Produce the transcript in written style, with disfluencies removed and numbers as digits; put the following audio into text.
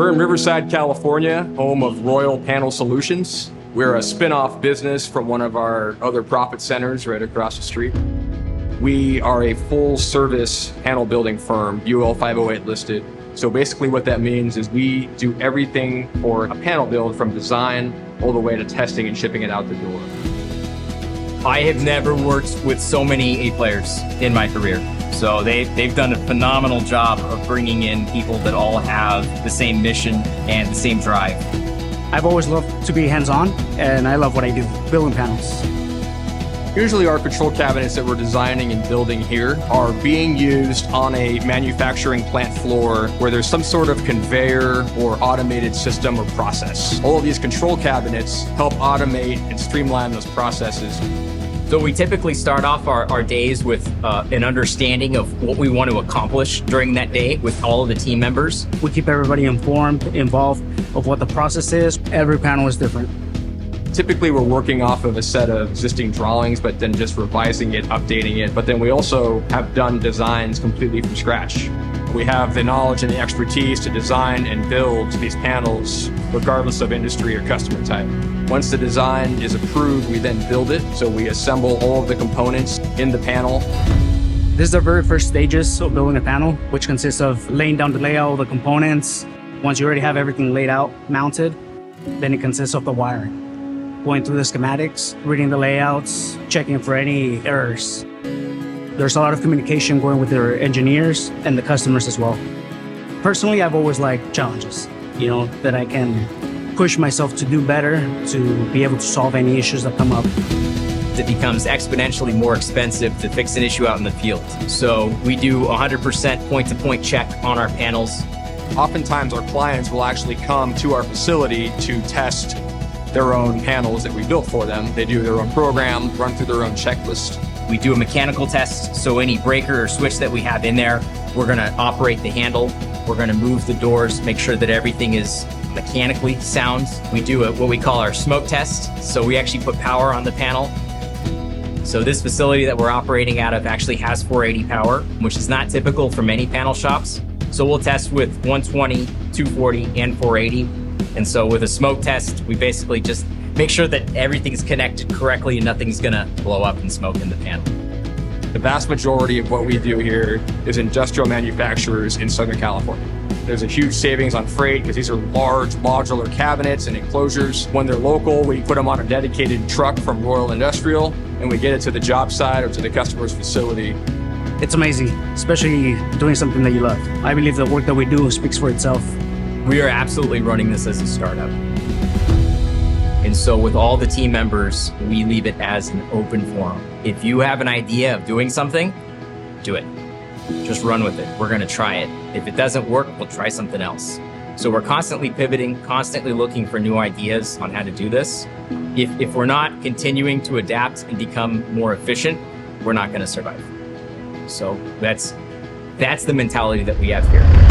We're in Riverside, California, home of Royal Panel Solutions. We're a spin-off business from one of our other profit centers right across the street. We are a full-service panel building firm, UL 508 listed. So basically what that means is we do everything for a panel build from design all the way to testing and shipping it out the door. I have never worked with so many A players in my career. So they've done a phenomenal job of bringing in people that all have the same mission and the same drive. I've always loved to be hands-on, and I love what I do, building panels. Usually our control cabinets that we're designing and building here are being used on a manufacturing plant floor where there's some sort of conveyor or automated system or process. All of these control cabinets help automate and streamline those processes. So we typically start off our days with an understanding of what we want to accomplish during that day with all of the team members. We keep everybody informed, involved of what the process is. Every panel is different. Typically, we're working off of a set of existing drawings, but then just revising it, updating it. But then we also have done designs completely from scratch. We have the knowledge and the expertise to design and build these panels, regardless of industry or customer type. Once the design is approved, we then build it. So we assemble all of the components in the panel. This is the very first stages of building a panel, which consists of laying down the layout of the components. Once you already have everything laid out, mounted, then it consists of the wiring. Going through the schematics, reading the layouts, checking for any errors. There's a lot of communication going with their engineers and the customers as well. Personally, I've always liked challenges, that I can push myself to do better, to be able to solve any issues that come up. It becomes exponentially more expensive to fix an issue out in the field. So we do 100% point-to-point check on our panels. Oftentimes our clients will actually come to our facility to test their own panels that we built for them. They do their own program, run through their own checklist. We do a mechanical test, so any breaker or switch that we have in there, we're gonna operate the handle, we're gonna move the doors, make sure that everything is mechanically sound. We do what we call our smoke test, so we actually put power on the panel. So this facility that we're operating out of actually has 480 power, which is not typical for many panel shops. So we'll test with 120, 240, and 480. And so with a smoke test, we basically just make sure that everything's connected correctly and nothing's gonna blow up and smoke in the panel. The vast majority of what we do here is industrial manufacturers in Southern California. There's a huge savings on freight because these are large modular cabinets and enclosures. When they're local, we put them on a dedicated truck from Royal Industrial and we get it to the job site or to the customer's facility. It's amazing, especially doing something that you love. I believe the work that we do speaks for itself. We are absolutely running this as a startup. And so with all the team members, we leave it as an open forum. If you have an idea of doing something, do it. Just run with it. We're gonna try it. If it doesn't work, we'll try something else. So we're constantly pivoting, constantly looking for new ideas on how to do this. If we're not continuing to adapt and become more efficient, we're not gonna survive. So that's the mentality that we have here.